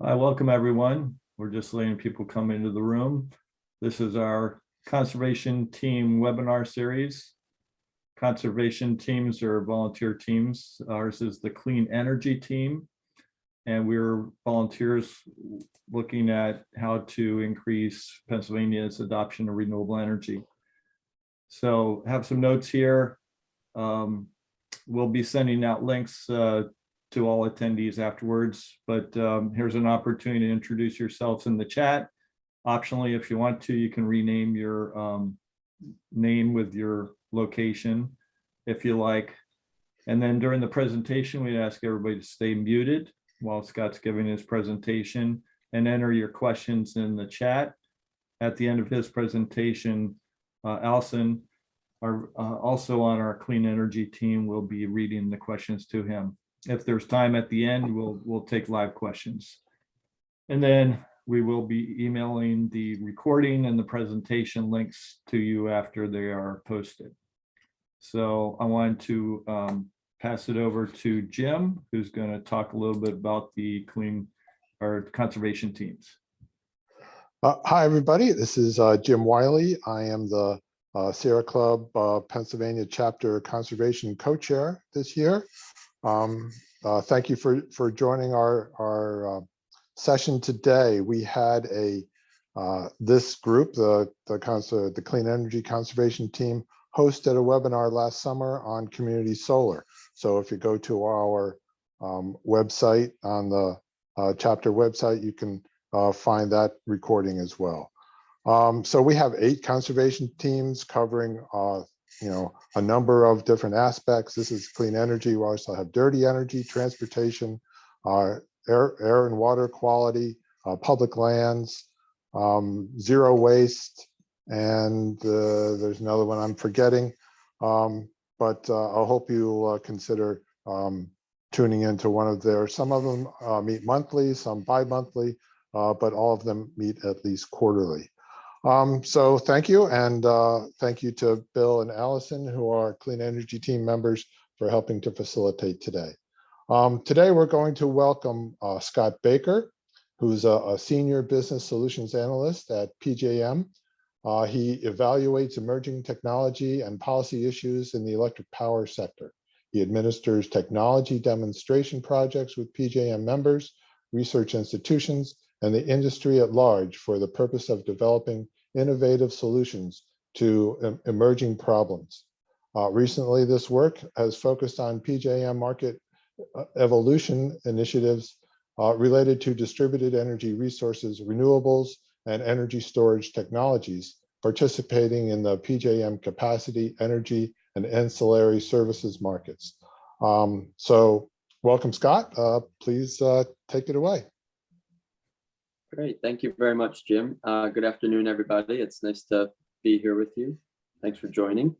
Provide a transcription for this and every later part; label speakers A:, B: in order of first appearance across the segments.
A: I welcome everyone. We're just letting people come into the room. This is our conservation team webinar series. Conservation teams are volunteer teams. Ours is the clean energy team. And we're volunteers looking at how to increase Pennsylvania's adoption of renewable energy. So have some notes here. We'll be sending out links to all attendees afterwards, but here's an opportunity to introduce yourselves in the chat. Optionally, if you want to, you can rename your name with your location if you like. And then during the presentation, we ask everybody to stay muted while Scott's giving his presentation and enter your questions in the chat. At the end of his presentation, Allison, also on our clean energy team, will be reading the questions to him. If there's time at the end, we'll take live questions. And then we will be emailing the recording and the presentation links to you after they are posted. So I wanted to pass it over to Jim, who's going to talk a little bit about the clean or conservation teams.
B: Hi, everybody. This is Jim Wiley. I am the Sierra Club Pennsylvania Chapter Conservation Co-Chair this year. Thank you for joining our session today. We had this group, the Clean Energy Conservation Team, hosted a webinar last summer on community solar. So if you go to our website, on the chapter website, you can find that recording as well. So we have 8 conservation teams covering a number of different aspects. This is clean energy. We also have dirty energy, transportation, air and water quality, public lands, zero waste, and there's another one I'm forgetting. But I hope you'll consider tuning into one of their. Some of them meet monthly, some bi-monthly, but all of them meet at least quarterly. So thank you, and thank you to Bill and Allison, who are Clean Energy team members, for helping to facilitate today. Today we're going to welcome Scott Baker, who's a senior business solutions analyst at PJM. He evaluates emerging technology and policy issues in the electric power sector. He administers technology demonstration projects with PJM members, research institutions, and the industry at large for the purpose of developing innovative solutions to emerging problems. Recently, this work has focused on PJM market evolution initiatives related to distributed energy resources, renewables, and energy storage technologies, participating in the PJM capacity, energy, and ancillary services markets. So welcome, Scott. Please take it away.
C: Great. Thank you very much, Jim. Good afternoon, everybody. It's nice to be here with you. Thanks for joining.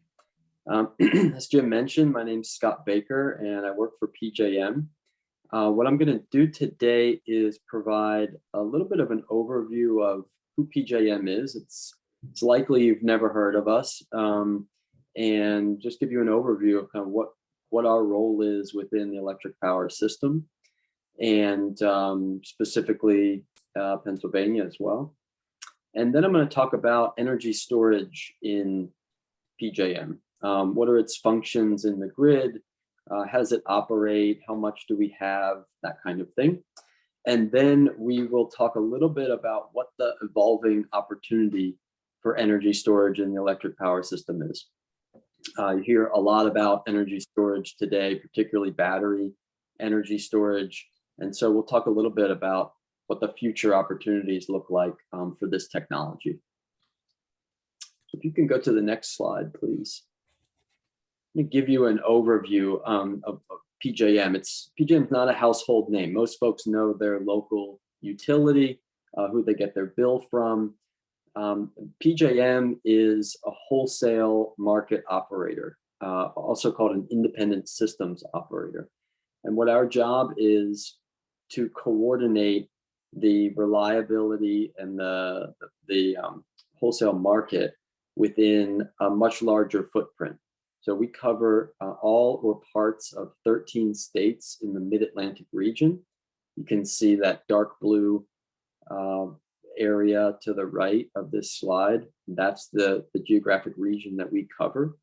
C: As Jim mentioned, my name's Scott Baker, and I work for PJM. What I'm going to do today is provide a little bit of an overview of who PJM is. It's likely you've never heard of us, and just give you an overview of kind of what our role is within the electric power system, and specifically Pennsylvania as well. And then I'm going to talk about energy storage in PJM. What are its functions in the grid? How does it operate? How much do we have? That kind of thing. And then we will talk a little bit about what the evolving opportunity for energy storage in the electric power system is. You hear a lot about energy storage today, particularly battery energy storage. And so we'll talk a little bit about what the future opportunities look like for this technology. So if you can go to the next slide, please. Let me give you an overview of PJM. PJM is not a household name. Most folks know their local utility, who they get their bill from. PJM is a wholesale market operator, also called an independent systems operator. And what our job is to coordinate the reliability and the wholesale market within a much larger footprint. So we cover all or parts of 13 states in the Mid-Atlantic region. You can see that dark blue area to the right of this slide. That's the geographic region that we cover.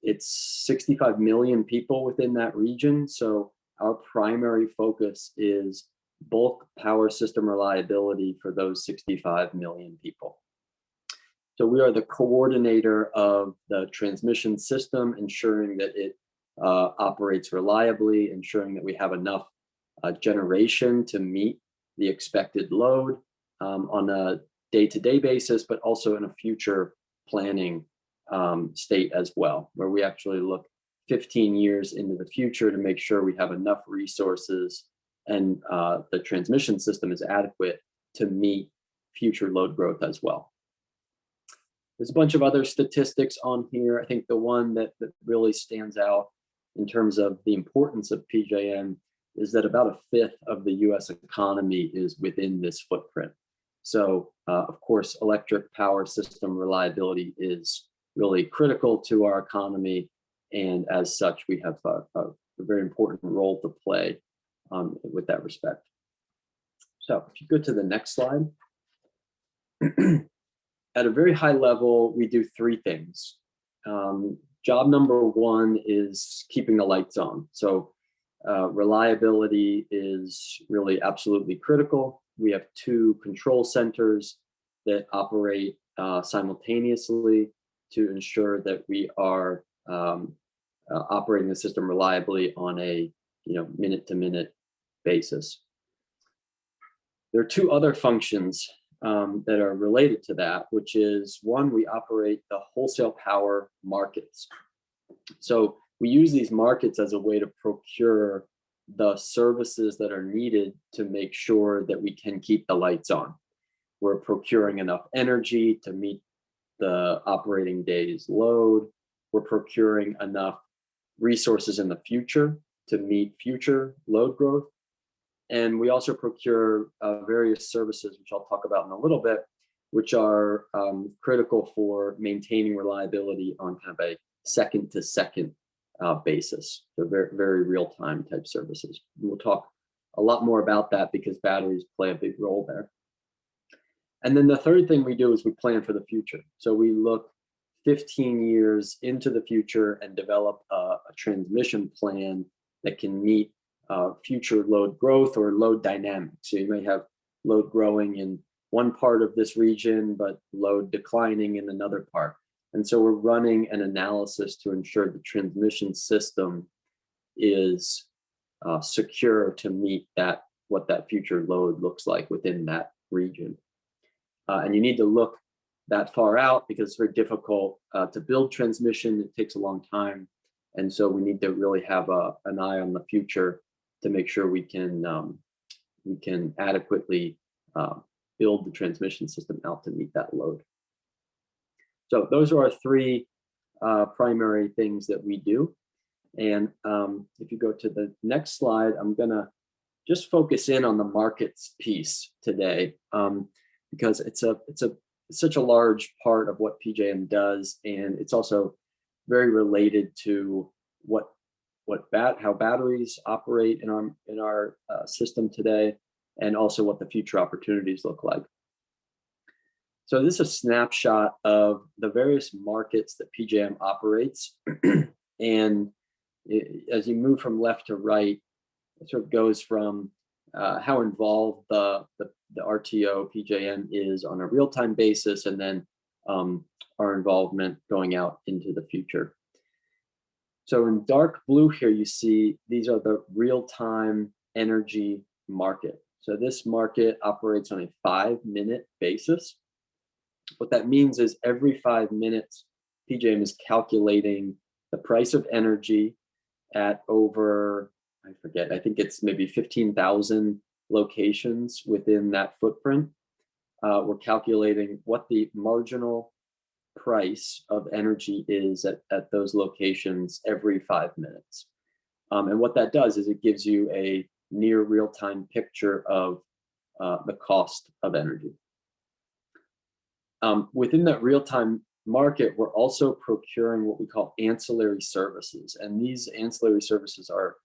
C: It's 65 million people within that region. So our primary focus is bulk power system reliability for those 65 million people. So we are the coordinator of the transmission system, ensuring that it operates reliably, ensuring that we have enough generation to meet the expected load on a day-to-day basis, but also in a future planning state as well, where we actually look 15 years into the future to make sure we have enough resources and the transmission system is adequate to meet future load growth as well. There's a bunch of other statistics on here. I think the one that really stands out in terms of the importance of PJM is that about a fifth of the US economy is within this footprint. So of course, electric power system reliability is really critical to our economy. And as such, we have a very important role to play with that respect. So if you go to the next slide. At a very high level, we do three things. Job number one is keeping the lights on. So reliability is really absolutely critical. We have two control centers that operate simultaneously to ensure that we are operating the system reliably on a minute-to-minute basis. There are two other functions that are related to that, which is one, we operate the wholesale power markets. So we use these markets as a way to procure the services that are needed to make sure that we can keep the lights on. We're procuring enough energy to meet the operating day's load. We're procuring enough resources in the future to meet future load growth. And we also procure various services, which I'll talk about in a little bit, which are critical for maintaining reliability on kind of a second-to-second basis. So very, very real-time type services. And we'll talk a lot more about that because batteries play a big role there. And then the third thing we do is we plan for the future. So we look 15 years into the future and develop a transmission plan that can meet future load growth or load dynamics. So you may have load growing in one part of this region, but load declining in another part. And so we're running an analysis to ensure the transmission system is secure to meet what that future load looks like within that region. And you need to look that far out because it's very difficult to build transmission. It takes a long time. And so we need to really have an eye on the future to make sure we can adequately build the transmission system out to meet that load. So those are our three primary things that we do. And if you go to the next slide, I'm gonna just focus in on the markets piece today because it's such a large part of what PJM does, and it's also very related to how batteries operate in our system today, and also what the future opportunities look like. So this is a snapshot of the various markets that PJM operates, and as you move from left to right, it sort of goes from how involved the RTO PJM is on a real-time basis, and then our involvement going out into the future. So in dark blue here, you see these are the real-time energy market. So this market operates on a 5-minute basis. What that means is every 5 minutes, PJM is calculating the price of energy at over, I forget, I think it's maybe 15,000 locations within that footprint. We're calculating what the marginal price of energy is at those locations every 5 minutes. And what that does is it gives you a near real-time picture of the cost of energy. Within that real-time market, we're also procuring what we call ancillary services. And these ancillary services are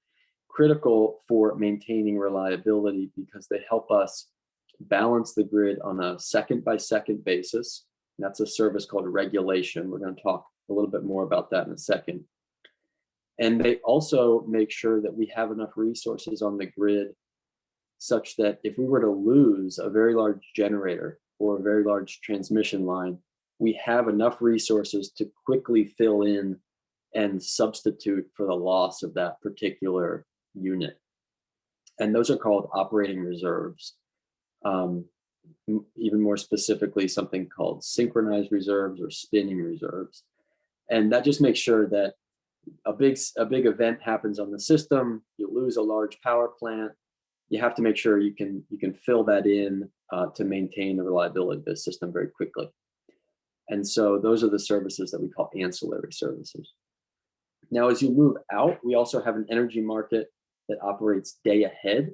C: critical for maintaining reliability because they help us balance the grid on a second-by-second basis. And that's a service called regulation. We're going to talk a little bit more about that in a second. And they also make sure that we have enough resources on the grid such that if we were to lose a very large generator or a very large transmission line, we have enough resources to quickly fill in and substitute for the loss of that particular unit. And those are called operating reserves. Even more specifically, something called synchronized reserves or spinning reserves. And that just makes sure that a big event happens on the system, you lose a large power plant, you have to make sure you can fill that in to maintain the reliability of the system very quickly. And so those are the services that we call ancillary services. Now, as you move out, we also have an energy market that operates day ahead.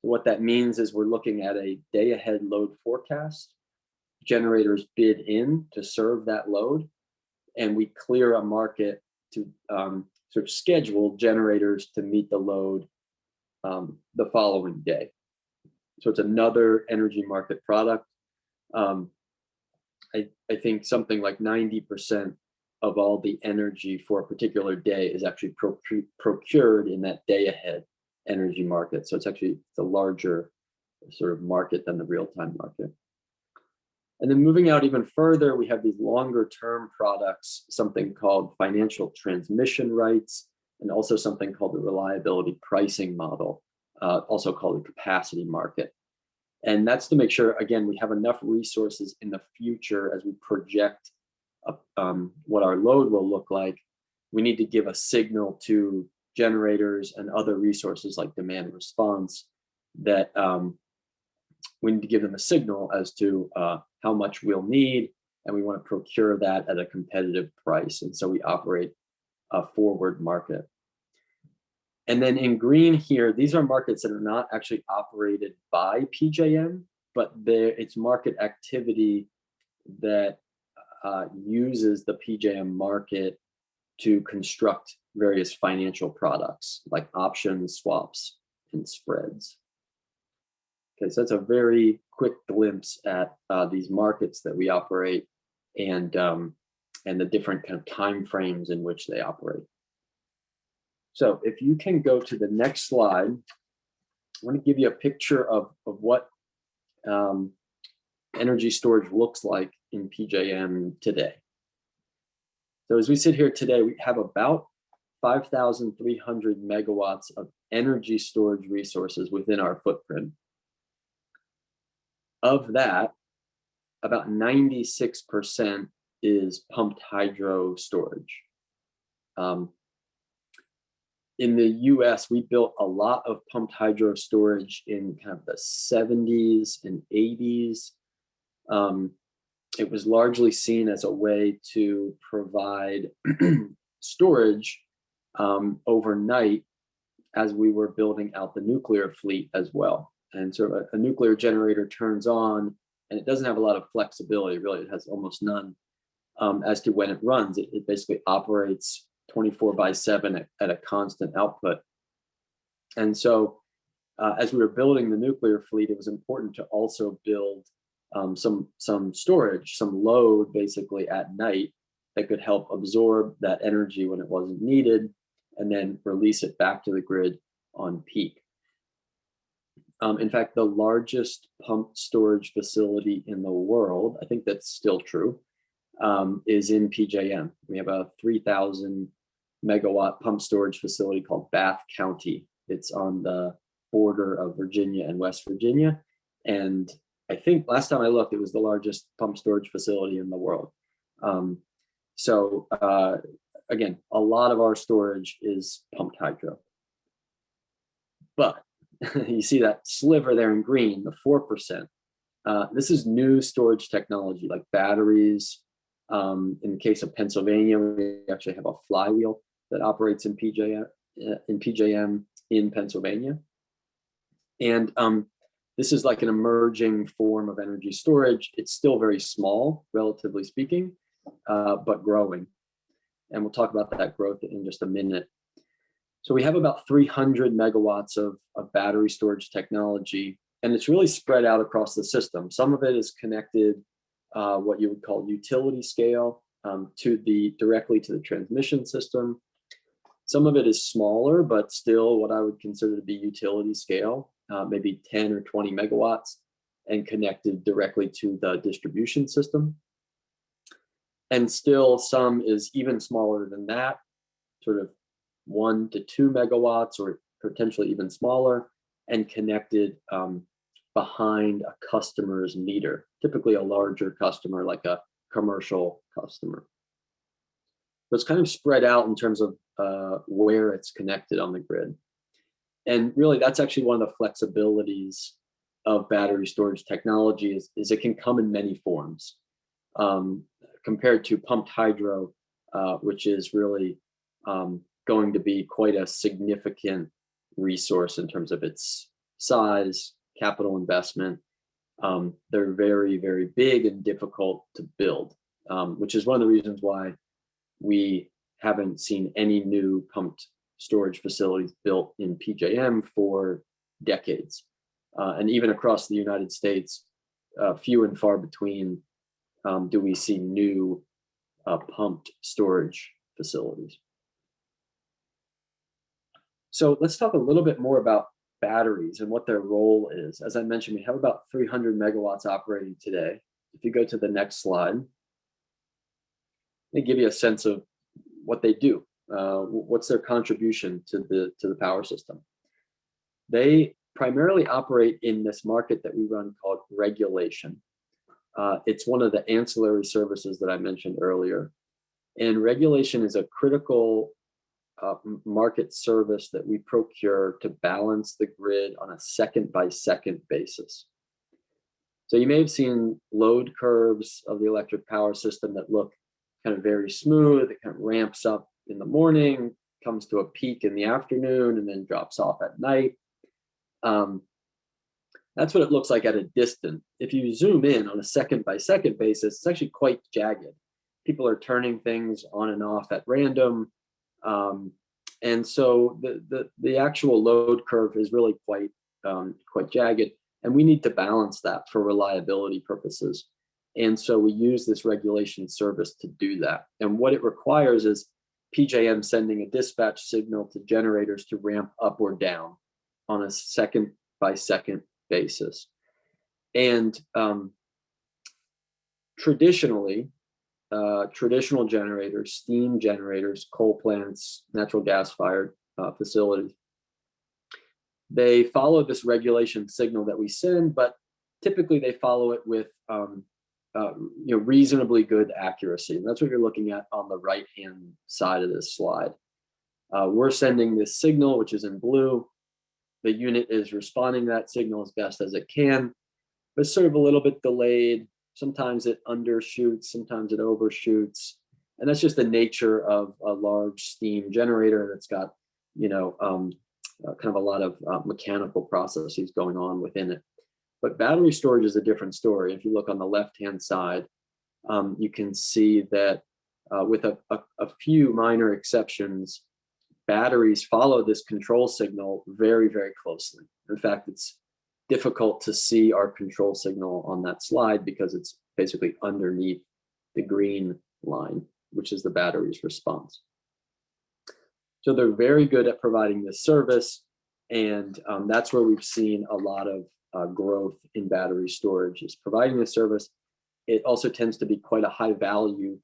C: What that means is we're looking at a day ahead load forecast. Generators bid in to serve that load, and we clear a market to sort of schedule generators to meet the load the following day. So it's another energy market product. I think something like 90% of all the energy for a particular day is actually procured in that day ahead energy market. So it's a larger sort of market than the real-time market. And then moving out even further, we have these longer term products, something called financial transmission rights, and also something called the reliability pricing model, also called the capacity market. And that's to make sure, again, we have enough resources in the future as we project what our load will look like. We need to give a signal to generators and other resources like demand response that we need to give them a signal as to how much we'll need, and we want to procure that at a competitive price. And so we operate a forward market. And then in green here, these are markets that are not actually operated by PJM, but it's market activity that uses the PJM market to construct various financial products like options, swaps, and spreads. Okay, so that's a very quick glimpse at these markets that we operate and the different kind of time frames in which they operate. So if you can go to the next slide, I want to give you a picture of what energy storage looks like in PJM today. So as we sit here today, we have about 5,300 megawatts of energy storage resources within our footprint. Of that, about 96% is pumped hydro storage. In the US, we built a lot of pumped hydro storage in kind of the 70s and 80s. It was largely seen as a way to provide storage overnight as we were building out the nuclear fleet as well. And so a nuclear generator turns on and it doesn't have a lot of flexibility, really. It has almost none as to when it runs. It basically operates 24/7 at a constant output. And so as we were building the nuclear fleet, it was important to also build some storage, some load basically at night that could help absorb that energy when it wasn't needed and then release it back to the grid on peak. In fact, the largest pumped storage facility in the world, I think that's still true, is in PJM. We have a 3,000 megawatt pump storage facility called Bath County. It's on the border of Virginia and West Virginia. And I think last time I looked, it was the largest pump storage facility in the world. Again, a lot of our storage is pumped hydro. But you see that sliver there in green, the 4%. This is new storage technology like batteries. In the case of Pennsylvania, we actually have a flywheel that operates in PJM in Pennsylvania. And this is like an emerging form of energy storage. It's still very small, relatively speaking, but growing. And we'll talk about that growth in just a minute. So we have about 300 megawatts of battery storage technology, and it's really spread out across the system. Some of it is connected, what you would call utility scale, directly to the transmission system. Some of it is smaller, but still what I would consider to be utility scale, maybe 10 or 20 megawatts, and connected directly to the distribution system. And still some is even smaller than that, sort of 1 to 2 megawatts or potentially even smaller, and connected behind a customer's meter, typically a larger customer like a commercial customer. So it's kind of spread out in terms of where it's connected on the grid. And really that's actually one of the flexibilities of battery storage technology is it can come in many forms compared to pumped hydro, which is really going to be quite a significant resource in terms of its size, capital investment. They're very, very big and difficult to build, which is one of the reasons why we haven't seen any new pumped storage facilities built in PJM for decades. And even across the United States, few and far between do we see new pumped storage facilities. So let's talk a little bit more about batteries and what their role is. As I mentioned, we have about 300 megawatts operating today. If you go to the next slide, they give you a sense of what they do. What's their contribution to the power system? They primarily operate in this market that we run called regulation. It's one of the ancillary services that I mentioned earlier. And regulation is a critical market service that we procure to balance the grid on a second-by-second basis. So you may have seen load curves of the electric power system that look kind of very smooth. It kind of ramps up in the morning, comes to a peak in the afternoon, and then drops off at night. That's what it looks like at a distance. If you zoom in on a second-by-second basis, it's actually quite jagged. People are turning things on and off at random. And so the actual load curve is really quite jagged, and we need to balance that for reliability purposes. And so we use this regulation service to do that. And what it requires is PJM sending a dispatch signal to generators to ramp up or down on a second-by-second basis. And traditionally, traditional generators, steam generators, coal plants, natural gas-fired facilities, they follow this regulation signal that we send, but typically they follow it with reasonably good accuracy. And that's what you're looking at on the right-hand side of this slide. We're sending this signal, which is in blue. The unit is responding to that signal as best as it can, but it's sort of a little bit delayed. Sometimes it undershoots, sometimes it overshoots. And that's just the nature of a large steam generator that's got, kind of a lot of mechanical processes going on within it. But battery storage is a different story. If you look on the left-hand side, you can see that with a few minor exceptions, batteries follow this control signal very, very closely. In fact, it's difficult to see our control signal on that slide because it's basically underneath the green line, which is the battery's response. So they're very good at providing this service, and that's where we've seen a lot of growth in battery storage, is providing this service. It also tends to be quite a high value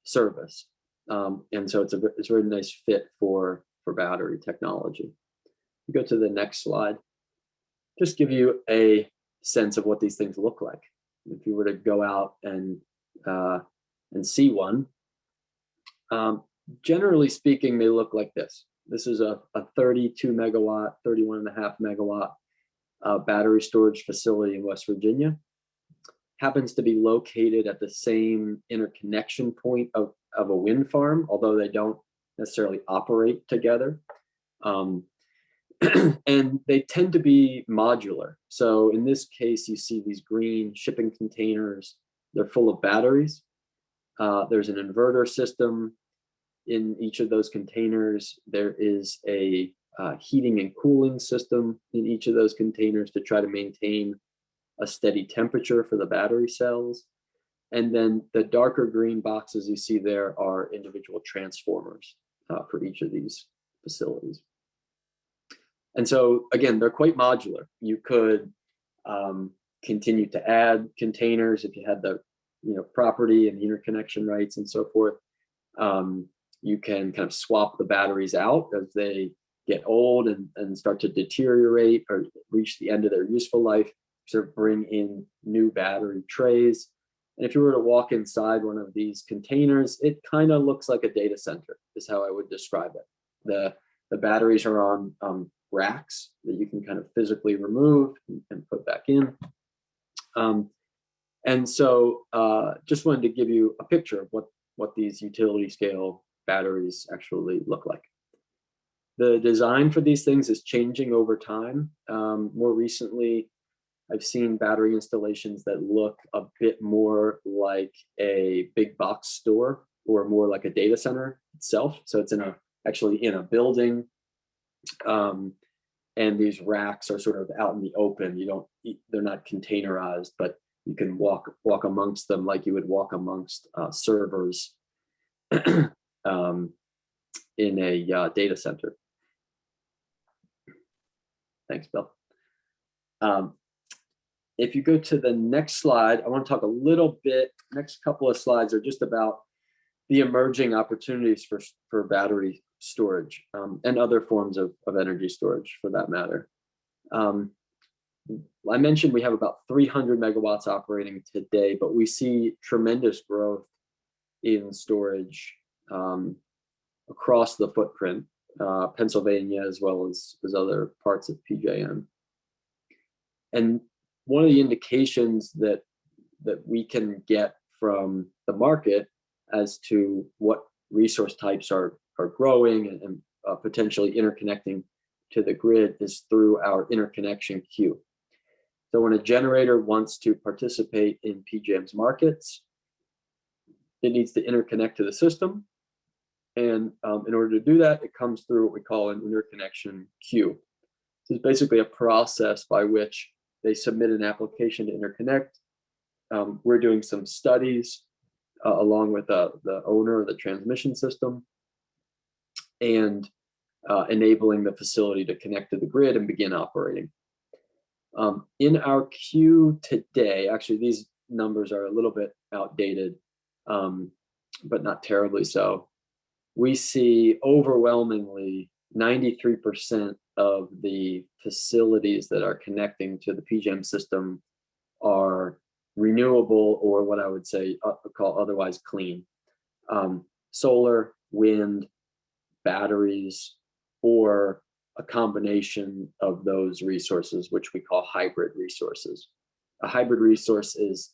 C: service, and so it's a very nice fit for battery technology. You go to the next slide. Just give you a sense of what these things look like. If you were to go out and see one, generally speaking, they look like this. This is a 32 megawatt, 31.5 megawatt battery storage facility in West Virginia. Happens to be located at the same interconnection point of a wind farm, although they don't necessarily operate together. And they tend to be modular. So in this case, you see these green shipping containers. They're full of batteries. There's an inverter system. in each of those containers, there is a heating and cooling system in each of those containers to try to maintain a steady temperature for the battery cells. And then the darker green boxes you see there are individual transformers for each of these facilities. And so again, they're quite modular. You could continue to add containers if you had the property and the interconnection rights and so forth. You can kind of swap the batteries out as they get old and start to deteriorate or reach the end of their useful life, sort of bring in new battery trays. And if you were to walk inside one of these containers, it kind of looks like a data center, is how I would describe it. The batteries are on racks that you can kind of physically remove and put back in. And so just wanted to give you a picture of what these utility scale batteries actually look like. The design for these things is changing over time. More recently, I've seen battery installations that look a bit more like a big box store or more like a data center itself. So it's actually in a building. And these racks are sort of out in the open. They're not containerized, but you can walk amongst them like you would walk amongst servers in a data center. Thanks, Bill. If you go to the next slide, I want to talk a little bit, next couple of slides are just about the emerging opportunities for battery storage and other forms of energy storage for that matter. I mentioned we have about 300 megawatts operating today, but we see tremendous growth in storage across the footprint, Pennsylvania, as well as other parts of PJM. And one of the indications that we can get from the market as to what resource types are growing and potentially interconnecting to the grid is through our interconnection queue. So when a generator wants to participate in PJM's markets, it needs to interconnect to the system. And in order to do that, it comes through what we call an interconnection queue. This is basically a process by which they submit an application to interconnect. We're doing some studies along with the owner of the transmission system and enabling the facility to connect to the grid and begin operating. In our queue today, actually these numbers are a little bit outdated, but not terribly so. We see overwhelmingly 93% of the facilities that are connecting to the PJM system are renewable, or what I would say call otherwise clean. Solar, wind, batteries, or a combination of those resources, which we call hybrid resources. A hybrid resource is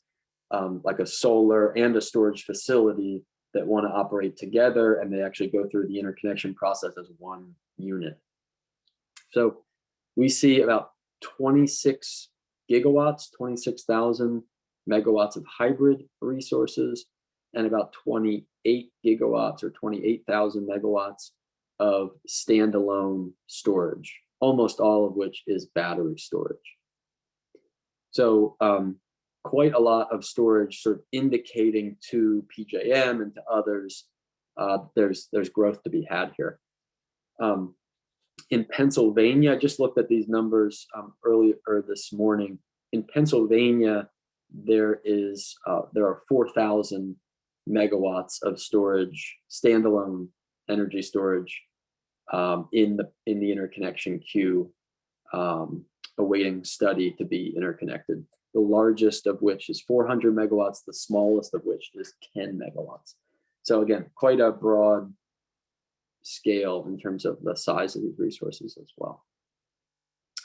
C: like a solar and a storage facility that want to operate together, and they actually go through the interconnection process as one unit. So we see about 26 gigawatts, 26,000 megawatts of hybrid resources, and about 28 gigawatts or 28,000 megawatts of standalone storage, almost all of which is battery storage. So quite a lot of storage sort of indicating to PJM and to others there's growth to be had here. In Pennsylvania, I just looked at these numbers earlier this morning. In Pennsylvania, there are 4,000 megawatts of storage, standalone energy storage in the interconnection queue, awaiting study to be interconnected. The largest of which is 400 megawatts, the smallest of which is 10 megawatts. So again, quite a broad scale in terms of the size of these resources as well.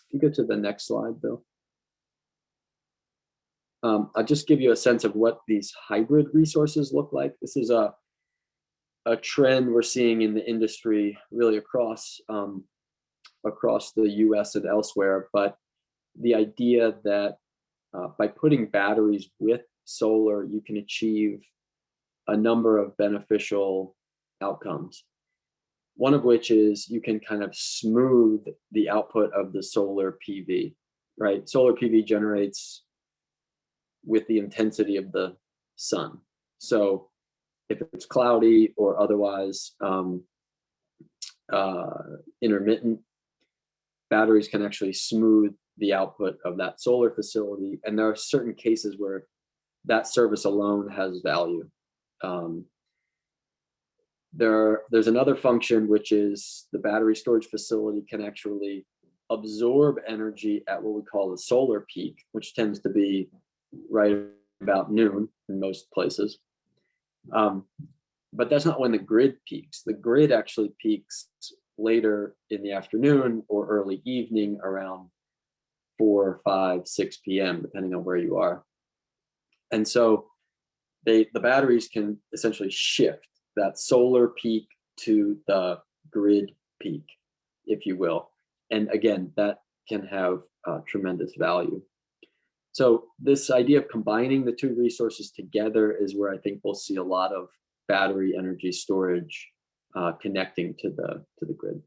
C: If you go to the next slide, Bill. I'll just give you a sense of what these hybrid resources look like. This is a trend we're seeing in the industry really across the US and elsewhere, but the idea that by putting batteries with solar, you can achieve a number of beneficial outcomes. One of which is you can kind of smooth the output of the solar PV, right? Solar PV generates with the intensity of the sun. So if it's cloudy or otherwise intermittent, batteries can actually smooth the output of that solar facility. And there are certain cases where that service alone has value. There's another function, which is the battery storage facility can actually absorb energy at what we call the solar peak, which tends to be right about noon in most places. But that's not when the grid peaks. The grid actually peaks later in the afternoon or early evening around 4, 5, 6 p.m., depending on where you are. And so the batteries can essentially shift that solar peak to the grid peak, if you will. And again, that can have tremendous value. So this idea of combining the two resources together is where I think we'll see a lot of battery energy storage connecting to the grid.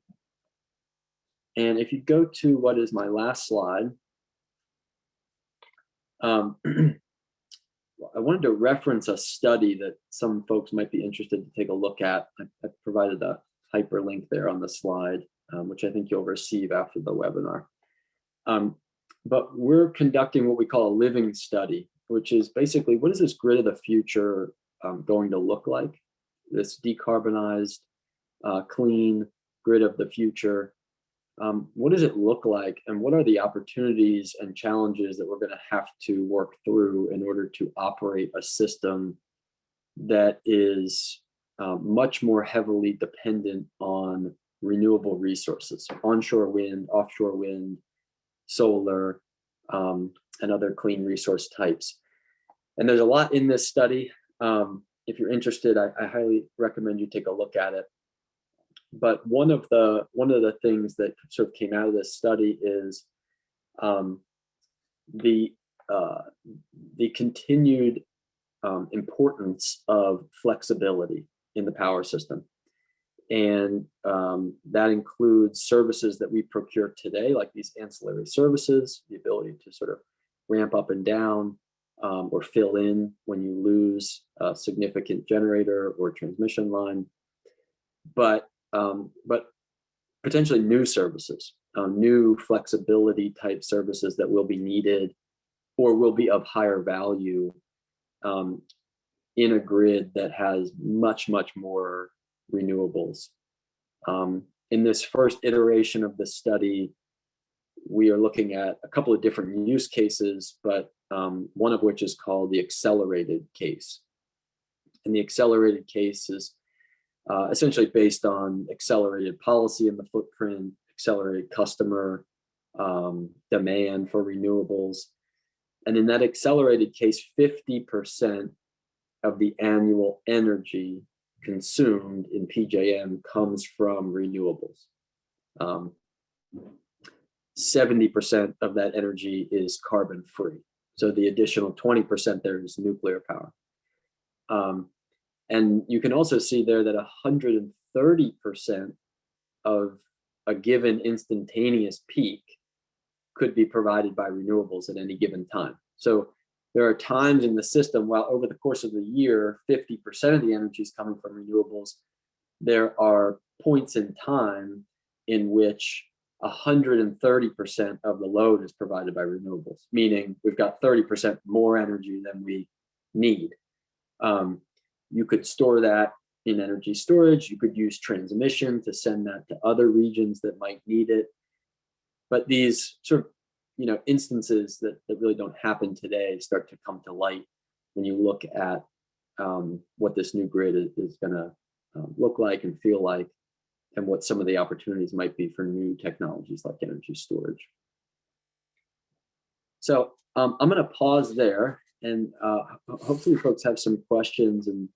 C: And if you go to what is my last slide, I wanted to reference a study that some folks might be interested to take a look at. I provided a hyperlink there on the slide, which I think you'll receive after the webinar. But we're conducting what we call a living study, which is basically, what is this grid of the future going to look like? This decarbonized, clean grid of the future. What does it look like, and what are the opportunities and challenges that we're going to have to work through in order to operate a system that is much more heavily dependent on renewable resources, onshore wind, offshore wind, solar, and other clean resource types. And there's a lot in this study. If you're interested, I highly recommend you take a look at it. But one of the things that sort of came out of this study is the continued importance of flexibility in the power system. And that includes services that we procure today, like these ancillary services, the ability to sort of ramp up and down or fill in when you lose a significant generator or transmission line. But potentially new services, new flexibility type services that will be needed or will be of higher value in a grid that has much, much more renewables. In this first iteration of the study, we are looking at a couple of different use cases, but one of which is called the accelerated case. And the accelerated case is essentially based on accelerated policy in the footprint, accelerated customer demand for renewables. And in that accelerated case, 50% of the annual energy consumed in PJM comes from renewables. 70% of that energy is carbon free. So the additional 20% there is nuclear power. And you can also see there that 130% of a given instantaneous peak could be provided by renewables at any given time. So there are times in the system, while over the course of the year, 50% of the energy is coming from renewables, there are points in time in which 130% of the load is provided by renewables, meaning we've got 30% more energy than we need. You could store that in energy storage. You could use transmission to send that to other regions that might need it. But these sort of instances that really don't happen today start to come to light when you look at what this new grid is going to look like and feel like, and what some of the opportunities might be for new technologies like energy storage. So I'm going to pause there, and hopefully folks have some questions, and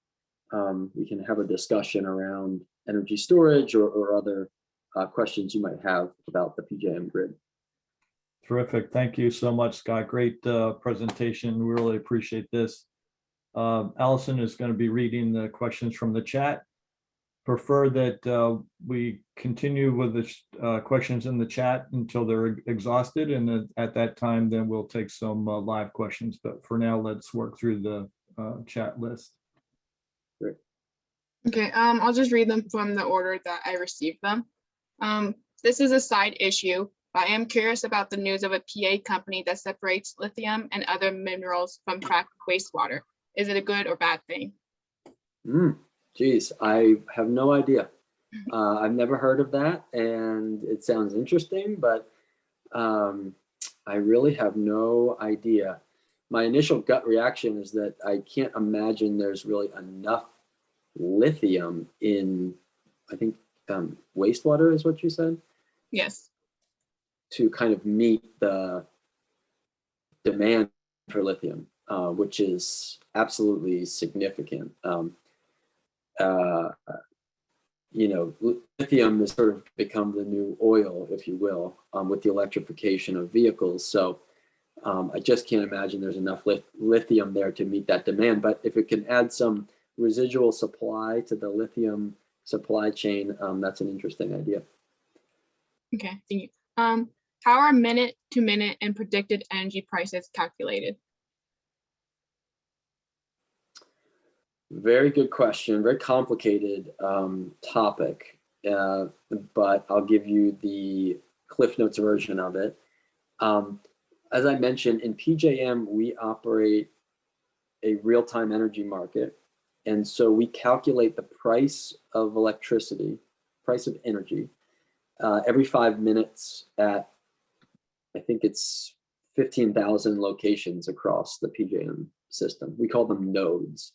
C: we can have a discussion around energy storage or other questions you might have about the PJM grid.
A: Terrific. Thank you so much, Scott. Great presentation. We really appreciate this. Allison is going to be reading the questions from the chat. prefer that we continue with the questions in the chat until they're exhausted, and then at that time, then we'll take some live questions. But for now, let's work through the chat list.
D: Okay, I'll just read them from the order that I received them. This is a side issue, but I am curious about the news of a PA company that separates lithium and other minerals from fracked wastewater. Is it a good or bad thing?
C: Geez, I have no idea. I've never heard of that, and it sounds interesting, but I really have no idea. My initial gut reaction is that I can't imagine there's really enough lithium in, I think, wastewater is what you said?
D: Yes.
C: To kind of meet the demand for lithium, which is absolutely significant. You know, lithium has sort of become the new oil, if you will, with the electrification of vehicles. So I just can't imagine there's enough lithium there to meet that demand. But if it can add some residual supply to the lithium supply chain, that's an interesting idea.
D: Okay, thank you. How are minute-to-minute and predicted energy prices calculated?
C: Very good question. Very complicated topic, but I'll give you the Cliff Notes version of it. As I mentioned, in PJM, we operate a real-time energy market. And so we calculate the price of electricity, price of energy, every 5 minutes at, I think it's 15,000 locations across the PJM system. We call them nodes.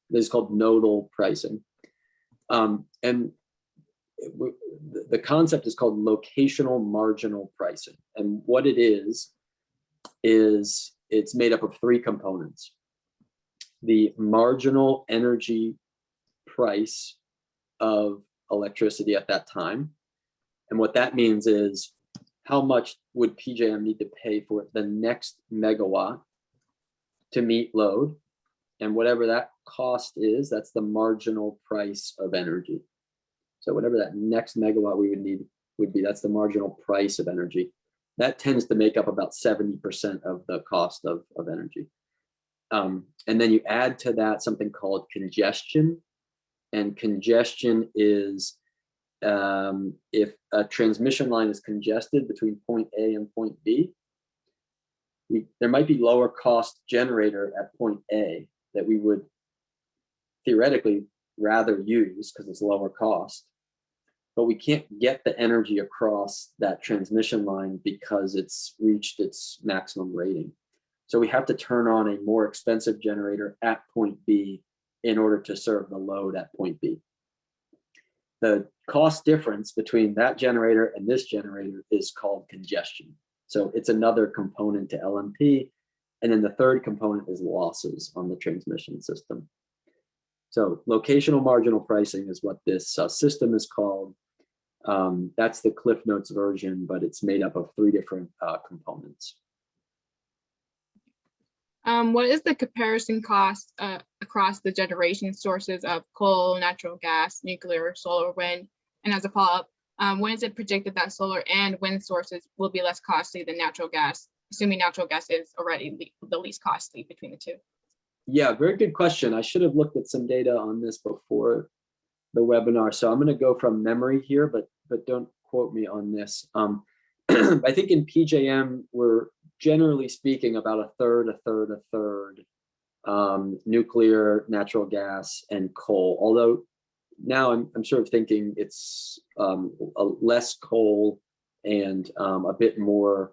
C: This is called nodal pricing. And the concept is called locational marginal pricing. And what it is it's made up of 3 components. The marginal energy price of electricity at that time. And what that means is how much would PJM need to pay for the next megawatt to meet load. And whatever that cost is, that's the marginal price of energy. So whatever that next megawatt we would need would be, that's the marginal price of energy. That tends to make up about 70% of the cost of energy. And then you add to that something called congestion. And congestion is if a transmission line is congested between point A and point B, there might be lower cost generator at point A that we would theoretically rather use because it's lower cost, but we can't get the energy across that transmission line because it's reached its maximum rating. So we have to turn on a more expensive generator at point B in order to serve the load at point B. The cost difference between that generator and this generator is called congestion. So it's another component to LMP. And then the third component is losses on the transmission system. So locational marginal pricing is what this system is called. That's the Cliff Notes version, but it's made up of 3 different components.
D: What is the comparison cost across the generation sources of coal, natural gas, nuclear, solar, wind? And as a follow-up, when is it predicted that solar and wind sources will be less costly than natural gas, assuming natural gas is already the least costly between the 2?
C: Yeah, very good question. I should have looked at some data on this before the webinar. So I'm going to go from memory here, but don't quote me on this. I think in PJM, we're generally speaking about a third nuclear, natural gas, and coal. Although now I'm sort of thinking it's less coal and a bit more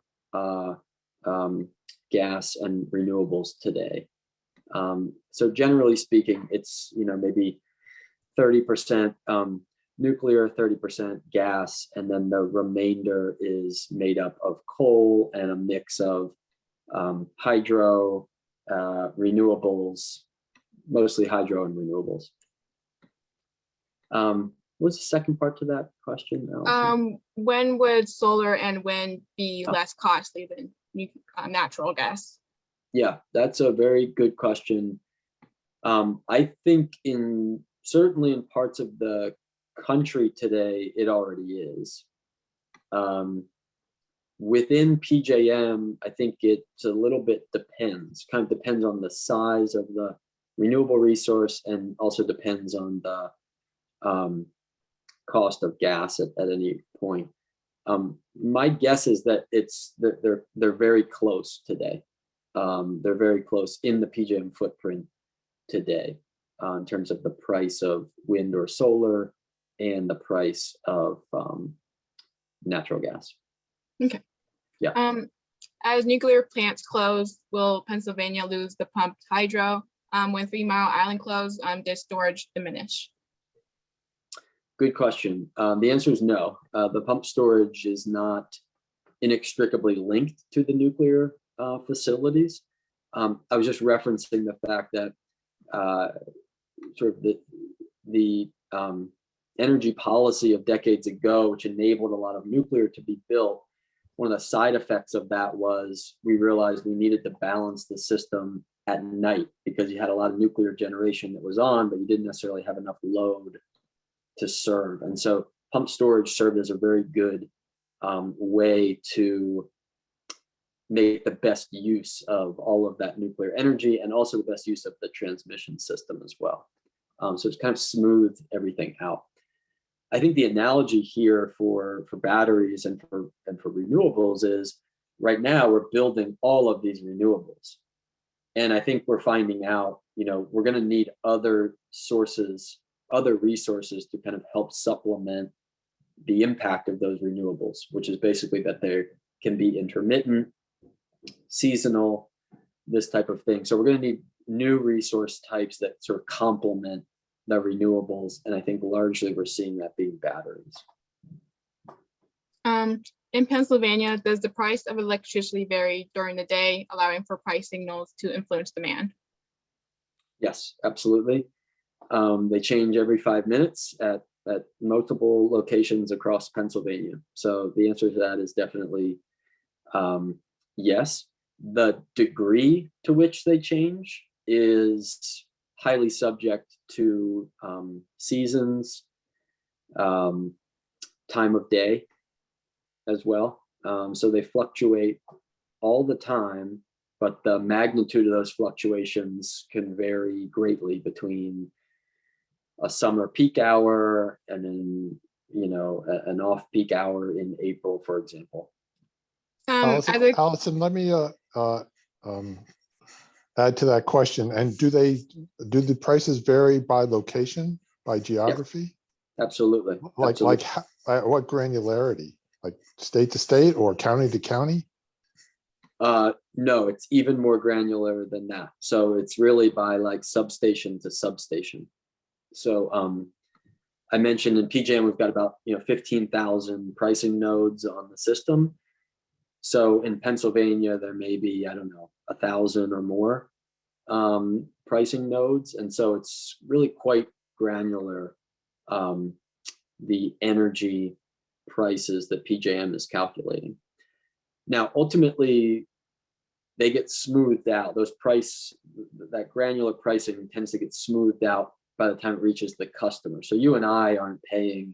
C: gas and renewables today. So generally speaking, it's maybe 30% nuclear, 30% gas, and then the remainder is made up of coal and a mix of hydro, renewables, mostly hydro and renewables. What's the second part to that question, Allison?
D: When would solar and wind be less costly than natural gas?
C: Yeah, that's a very good question. I think certainly in parts of the country today, it already is. Within PJM, I think it's a little bit kind of depends on the size of the renewable resource, and also depends on the cost of gas at any point. My guess is that they're very close today. They're very close in the PJM footprint today, in terms of the price of wind or solar and the price of natural gas.
D: Okay.
C: Yeah.
D: As nuclear plants close, will Pennsylvania lose the pumped hydro? When 3 Mile Island close, does storage diminish?
C: Good question. The answer is no. The pump storage is not inextricably linked to the nuclear facilities. I was just referencing the fact that sort of the energy policy of decades ago, which enabled a lot of nuclear to be built, one of the side effects of that was we realized we needed to balance the system at night, because you had a lot of nuclear generation that was on, but you didn't necessarily have enough load to serve. And so pump storage served as a very good way to make the best use of all of that nuclear energy, and also the best use of the transmission system as well. So it's kind of smoothed everything out. I think the analogy here for batteries and for renewables is, right now we're building all of these renewables, and I think we're finding out, we're going to need other sources, other resources to kind of help supplement the impact of those renewables, which is basically that they can be intermittent, seasonal, this type of thing. So we're going to need new resource types that sort of complement the renewables, and I think largely we're seeing that being batteries.
D: In Pennsylvania, does the price of electricity vary during the day, allowing for price signals to influence demand?
C: Yes, absolutely. They change every 5 minutes at multiple locations across Pennsylvania. So the answer to that is definitely yes. The degree to which they change is highly subject to seasons, time of day as well. So they fluctuate all the time, but the magnitude of those fluctuations can vary greatly between a summer peak hour and then, an off-peak hour in April, for example.
B: Allison, let me add to that question. And do the prices vary by location, by geography?
C: Absolutely.
B: Like what granularity? Like state to state or county to county?
C: No, it's even more granular than that. So it's really by like substation to substation. So I mentioned in PJM we've got about 15,000 pricing nodes on the system. So in Pennsylvania there may be, I don't know, 1,000 or more pricing nodes, and so it's really quite granular, the energy prices that PJM is calculating. Now, ultimately, they get smoothed out. That granular pricing tends to get smoothed out by the time it reaches the customer. So you and I aren't paying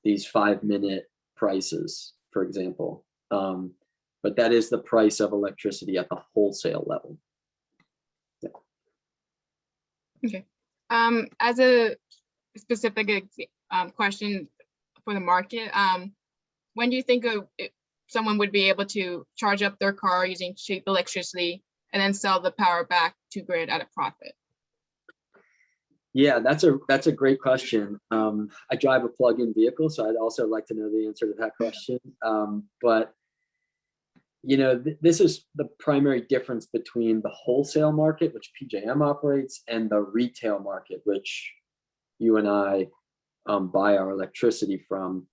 C: these 5-minute prices, for example, but that is the price of electricity at the wholesale level. Yeah.
D: Okay. As a specific question for the market, when do you think someone would be able to charge up their car using cheap electricity and then sell the power back to grid at a profit?
C: Yeah, that's a great question. I drive a plug-in vehicle, so I'd also like to know the answer to that question. But this is the primary difference between the wholesale market, which PJM operates, and the retail market, which you and I buy our electricity from.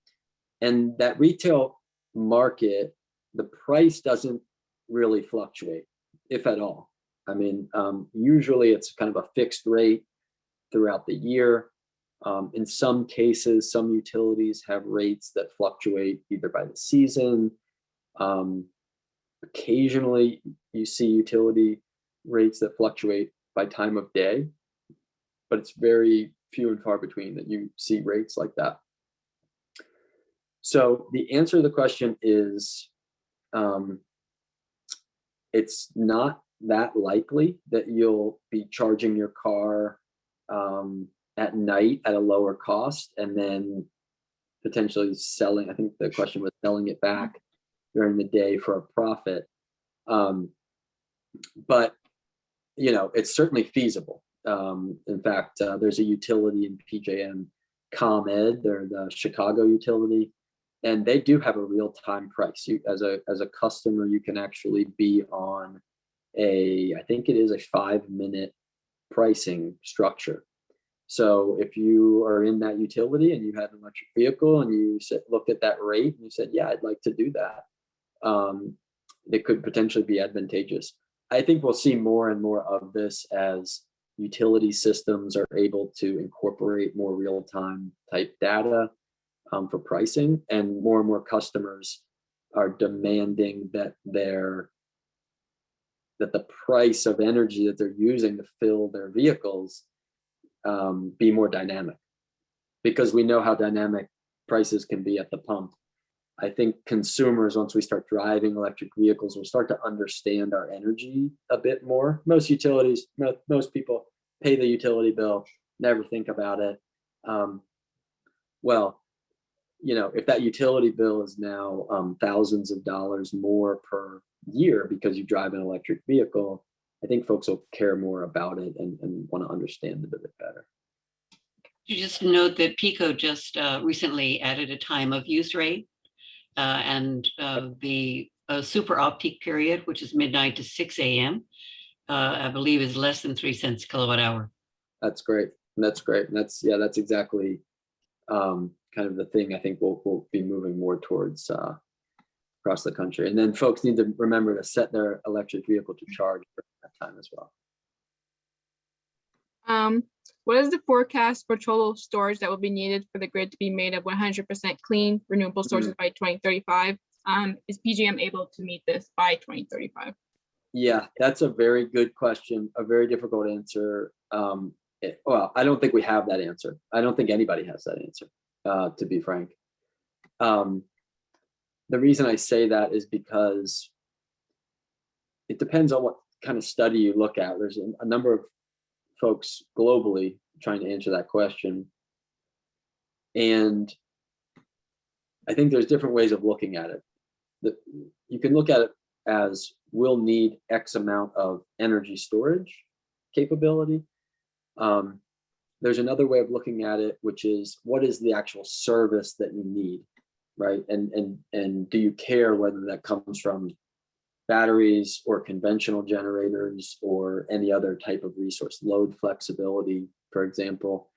C: And that retail market, the price doesn't really fluctuate, if at all. I mean, usually it's kind of a fixed rate throughout the year. In some cases, some utilities have rates that fluctuate either by the season. Occasionally, you see utility rates that fluctuate by time of day, but it's very few and far between that you see rates like that. So the answer to the question is, it's not that likely that you'll be charging your car at night at a lower cost and then potentially selling. I think the question was selling it back during the day for a profit. But you know, it's certainly feasible. In fact, there's a utility in PJM, ComEd, they're the Chicago utility, and they do have a real-time price. You, as a customer, you can actually be on I think it is a 5-minute pricing structure. So if you are in that utility and you had an electric vehicle and you looked at that rate and you said, yeah, I'd like to do that, it could potentially be advantageous. I think we'll see more and more of this as utility systems are able to incorporate more real-time type data for pricing, and more customers are demanding that the price of energy that they're using to fill their vehicles be more dynamic, because we know how dynamic prices can be at the pump. I think consumers, once we start driving electric vehicles, will start to understand our energy a bit more. Most utilities, most people pay the utility bill, never think about it. Well, you know, if that utility bill is now thousands of dollars more per year because you drive an electric vehicle, I think folks will care more about it and want to understand it a bit better.
E: You just note that PICO just recently added a time of use rate, and the super off-peak period, which is midnight to 6 a.m., I believe is less than 3 cents kilowatt hour.
C: That's great. That's great. And that's exactly kind of the thing I think we'll be moving more towards across the country. And then folks need to remember to set their electric vehicle to charge for that time as well.
D: What is the forecast for total storage that will be needed for the grid to be made of 100% clean renewable sources by 2035? Is PJM able to meet this by 2035?
C: Yeah, that's a very good question, a very difficult answer. Well, I don't think we have that answer. I don't think anybody has that answer, to be frank. The reason I say that is because it depends on what kind of study you look at. There's a number of folks globally trying to answer that question. And I think there's different ways of looking at it. You can look at it as we'll need X amount of energy storage capability. There's another way of looking at it, which is what is the actual service that you need, right? And do you care whether that comes from batteries or conventional generators or any other type of resource, load flexibility, for example.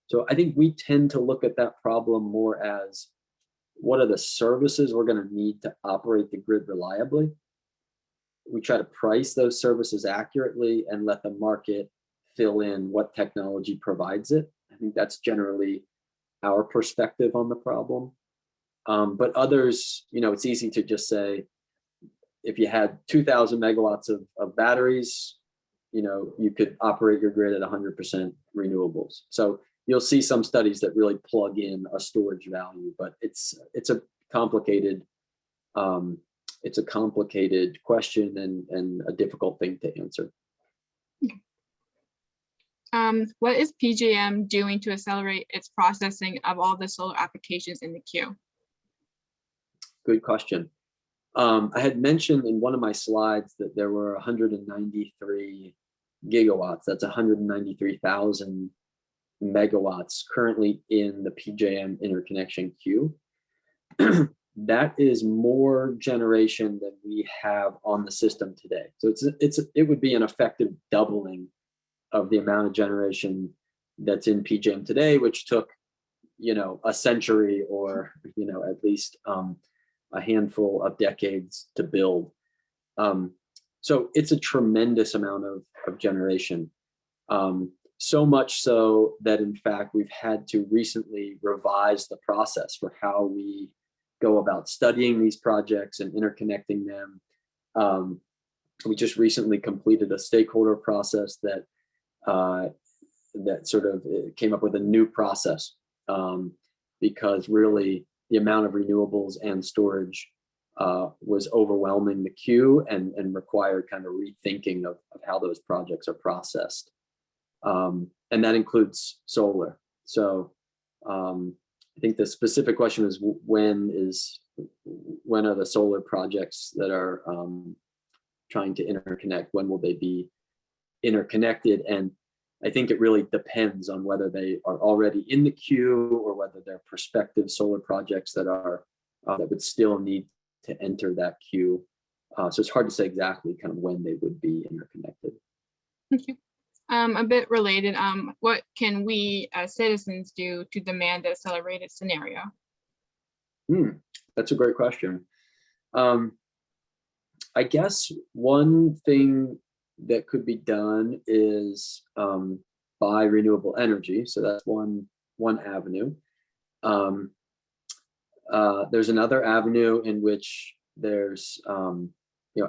C: So I think we tend to look at that problem more as what are the services we're going to need to operate the grid reliably. We try to price those services accurately and let the market fill in what technology provides it. I think that's generally our perspective on the problem. But others, you know, it's easy to just say, if you had 2,000 megawatts of batteries, you know, you could operate your grid at 100% renewables. So you'll see some studies that really plug in a storage value, but it's a complicated question and a difficult thing to answer.
D: What is PJM doing to accelerate its processing of all the solar applications in the queue?
C: Good question. I had mentioned in one of my slides that there were 193 gigawatts, that's 193,000 megawatts currently in the PJM interconnection queue. That is more generation than we have on the system today. So it would be an effective doubling of the amount of generation that's in PJM today, which took, you know, a century or, you know, at least a handful of decades to build. So it's a tremendous amount of generation. So much so that in fact, we've had to recently revise the process for how we go about studying these projects and interconnecting them. We just recently completed a stakeholder process that that sort of came up with a new process, because really the amount of renewables and storage was overwhelming the queue and required kind of rethinking of how those projects are processed. And that includes solar. So I think the specific question is when are the solar projects that are trying to interconnect, when will they be interconnected? And I think it really depends on whether they are already in the queue or whether they're prospective solar projects that are that would still need to enter that queue. So it's hard to say exactly kind of when they would be interconnected.
D: Okay. A bit related, what can we as citizens do to demand the accelerated scenario?
C: That's a great question. I guess one thing that could be done is buy renewable energy. So that's one avenue. There's another avenue in which there's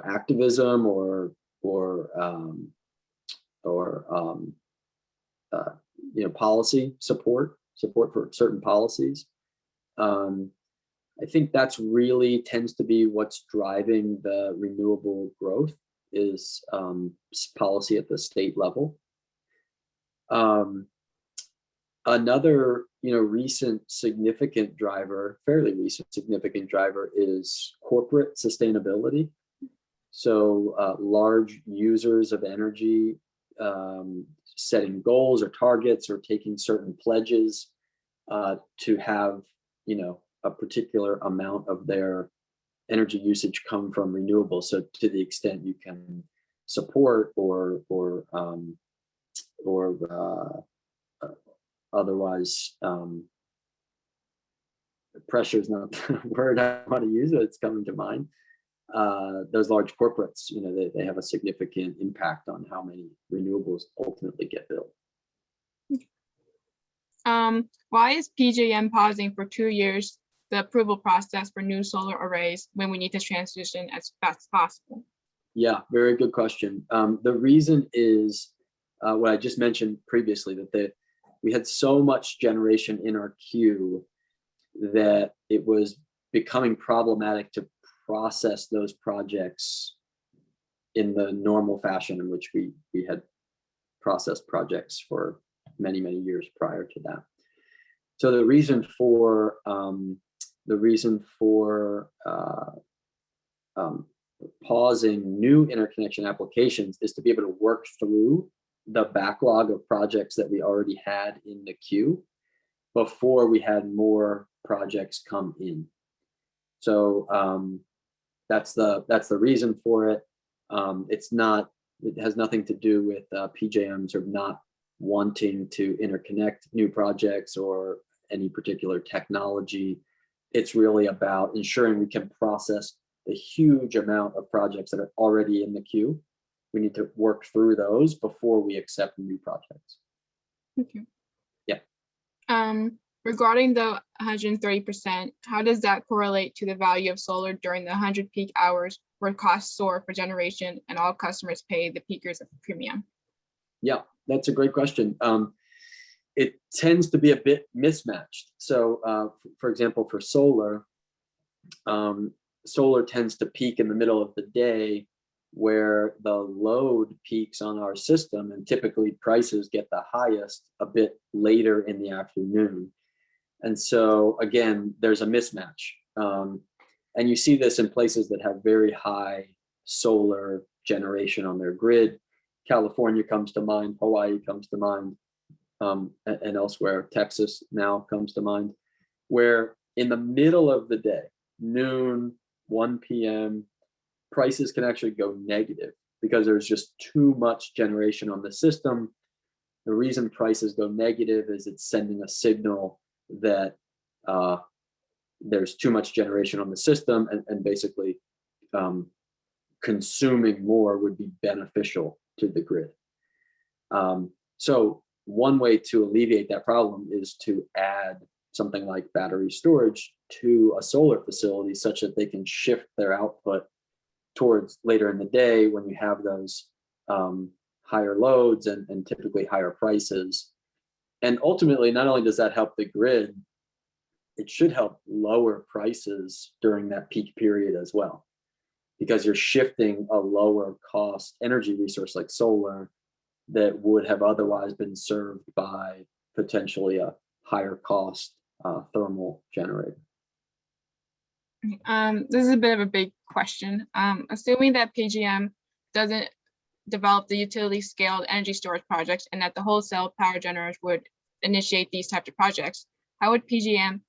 C: activism or policy support for certain policies. I think that's really tends to be what's driving the renewable growth is policy at the state level. Another recent significant driver, fairly recent significant driver, is corporate sustainability. So large users of energy setting goals or targets or taking certain pledges to have a particular amount of their energy usage come from renewables. So to the extent you can support or otherwise pressure is not the word I want to use, but it's coming to mind. Those large corporates, they have a significant impact on how many renewables ultimately get built.
D: Why is PJM pausing for 2 years the approval process for new solar arrays when we need to transition as fast as possible?
C: Yeah, very good question. The reason is what I just mentioned previously, that we had so much generation in our queue that it was becoming problematic to process those projects in the normal fashion in which we had processed projects for many years prior to that. So the reason for pausing new interconnection applications is to be able to work through the backlog of projects that we already had in the queue before we had more projects come in. So that's the reason for it. It has nothing to do with PJM sort of not wanting to interconnect new projects or any particular technology. It's really about ensuring we can process the huge amount of projects that are already in the queue. We need to work through those before we accept new projects.
D: Okay.
C: Yeah.
D: Regarding the 130%, how does that correlate to the value of solar during the 100 peak hours where costs soar for generation and all customers pay the peakers a premium? Yeah,
C: that's a great question. It tends to be a bit mismatched. So for example, for solar, solar tends to peak in the middle of the day where the load peaks on our system, and typically prices get the highest a bit later in the afternoon. And so again, there's a mismatch. And you see this in places that have very high solar generation on their grid. California comes to mind, Hawaii comes to mind, and elsewhere, Texas now comes to mind, where in the middle of the day, noon, 1 p.m., prices can actually go negative because there's just too much generation on the system. The reason prices go negative is it's sending a signal that there's too much generation on the system, and basically consuming more would be beneficial to the grid. So one way to alleviate that problem is to add something like battery storage to a solar facility such that they can shift their output towards later in the day when you have those higher loads and typically higher prices, And ultimately, not only does that help the grid, it should help lower prices during that peak period as well, because you're shifting a lower cost energy resource like solar that would have otherwise been served by potentially a higher cost thermal generator.
D: This is a bit of a big question. Assuming that PJM doesn't develop the utility scaled energy storage projects and that the wholesale power generators would initiate these types of projects, how would PJM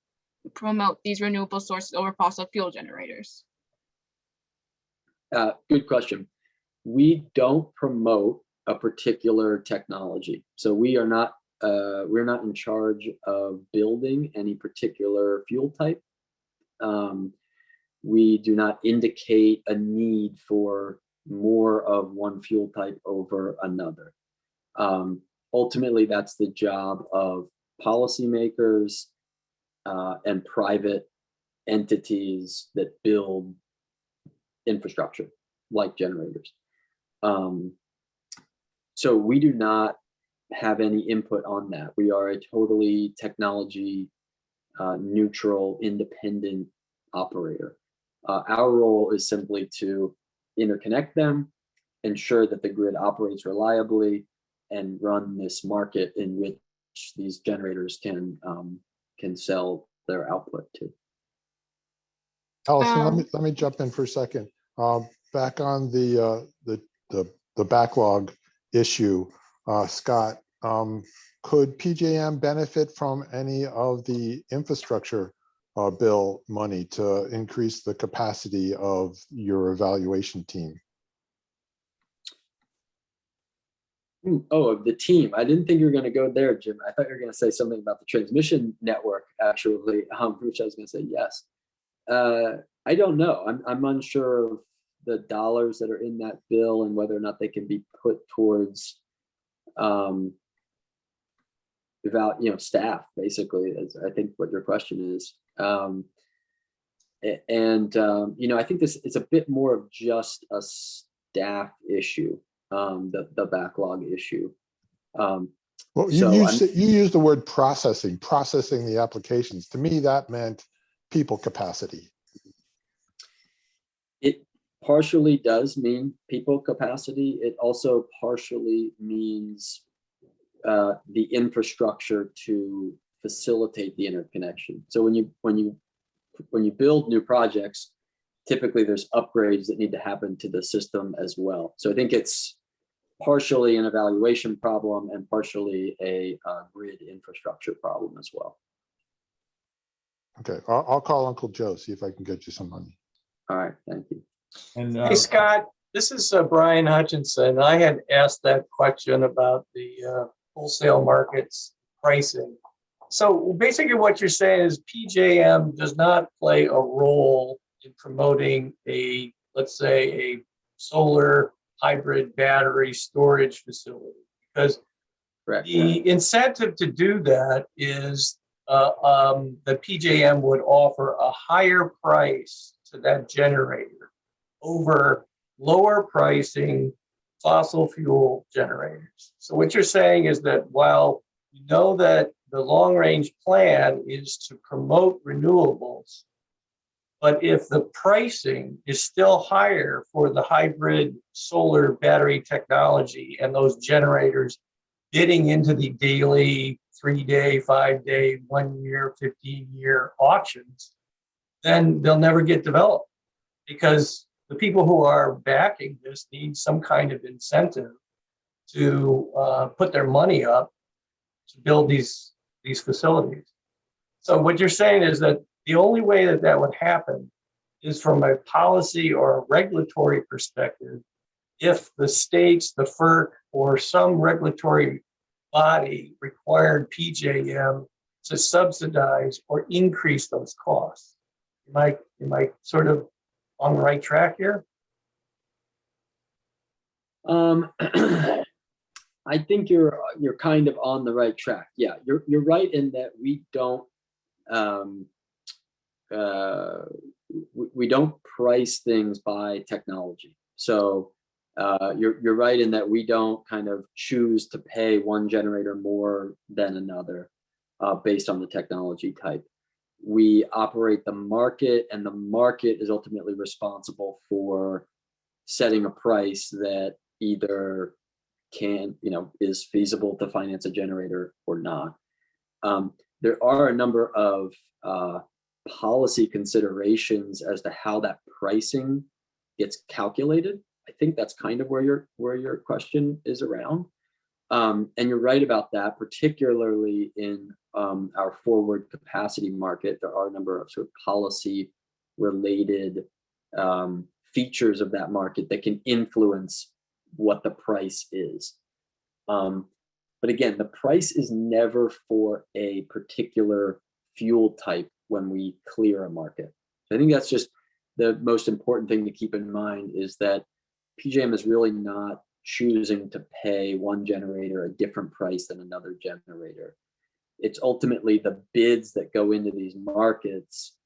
D: promote these renewable sources over fossil fuel generators?
C: Good question. We don't promote a particular technology. So we're not in charge of building any particular fuel type. We do not indicate a need for more of one fuel type over another. Ultimately, that's the job of policymakers and private entities that build infrastructure like generators. So we do not have any input on that. We are a totally technology neutral, independent operator. Our role is simply to interconnect them, ensure that the grid operates reliably, and run this market in which these generators can sell their output to.
B: Allison, let me jump in for a second. Back on the backlog issue, Scott, could PJM benefit from any of the infrastructure bill money to increase the capacity of your evaluation team?
C: Oh, of the team. I didn't think you were going to go there, Jim. I thought you were going to say something about the transmission network, actually, which I was going to say yes. I don't know. I'm unsure of the dollars that are in that bill and whether or not they can be put towards staff, basically, is I think what your question is. I think this is a bit more of just a staff issue, the backlog issue.
B: Well, you used the word processing the applications. To me, that meant people capacity.
C: It partially does mean people capacity. It also partially means the infrastructure to facilitate the interconnection. So when you build new projects, typically there's upgrades that need to happen to the system as well. So I think it's partially an evaluation problem and partially a grid infrastructure problem as well.
B: Okay, I'll call Uncle Joe, see if I can get you some money.
C: All right, thank you.
A: And
F: Hey, Scott, this is Brian Hutchinson. I had asked that question about the wholesale markets pricing. So basically what you're saying is PJM does not play a role in promoting let's say a solar hybrid battery storage facility, because
C: Correct.
F: The incentive to do that is the PJM would offer a higher price to that generator over lower pricing fossil fuel generators. So what you're saying is that while you know that the long range plan is to promote renewables, but if the pricing is still higher for the hybrid solar battery technology and those generators bidding into the daily 3-day, 5-day, 1 year, 15-year auctions, then they'll never get developed, because the people who are backing this need some kind of incentive to put their money up to build these facilities. So what you're saying is that the only way that that would happen is from a policy or a regulatory perspective, if the states, the FERC, or some regulatory body required PJM to subsidize or increase those costs. Am I sort of on the right track here?
C: I think you're kind of on the right track. Yeah, you're right in that we don't price things by technology. So You're right in that we don't kind of choose to pay one generator more than another based on the technology type. We operate the market, and the market is ultimately responsible for setting a price that either is feasible to finance a generator or not. There are a number of policy considerations as to how that pricing gets calculated. I think that's kind of where your question is around. And you're right about that, particularly in our forward capacity market. There are a number of sort of policy related features of that market that can influence what the price is. But again, the price is never for a particular fuel type when we clear a market. So I think that's just the most important thing to keep in mind, is that PJM is really not choosing to pay one generator a different price than another generator. It's ultimately the bids that go into these markets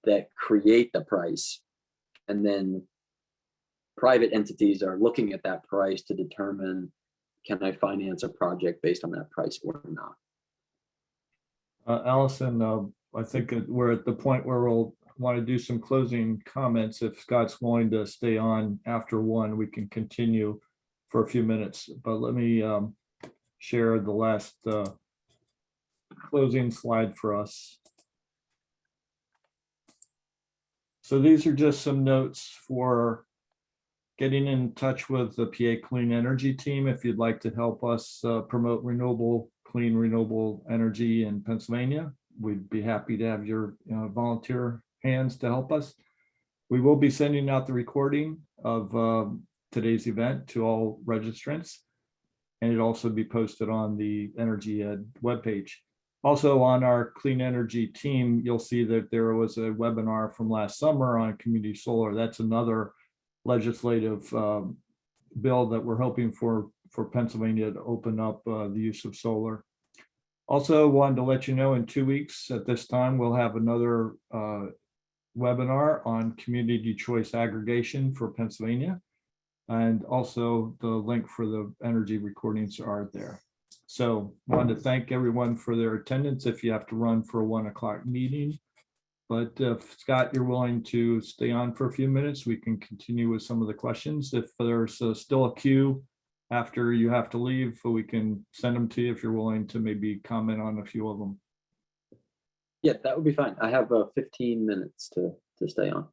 C: that create the price. And then private entities are looking at that price to determine, can I finance a project based on that price or not?
A: Allison, I think we're at the point where we'll want to do some closing comments. If Scott's willing to stay on after 1, we can continue for a few minutes, but let me share the last closing slide for us. So these are just some notes for getting in touch with the PA Clean Energy team if you'd like to help us promote clean renewable energy in Pennsylvania. We'd be happy to have your volunteer hands to help us. We will be sending out the recording of today's event to all registrants, and it'll also be posted on the Energy Ed webpage. Also on our clean energy team, you'll see that there was a webinar from last summer on community solar. That's another legislative bill that we're hoping for Pennsylvania to open up the use of solar. Also wanted to let you know, in 2 weeks at this time, we'll have another webinar on community choice aggregation for Pennsylvania. And also the link for the energy recordings are there. So wanted to thank everyone for their attendance if you have to run for a 1 o'clock meeting. But if Scott, you're willing to stay on for a few minutes, we can continue with some of the questions. If there's still a queue after you have to leave, we can send them to you if you're willing to maybe comment on a few of them.
C: Yeah, that would be fine. I have 15 minutes to stay on.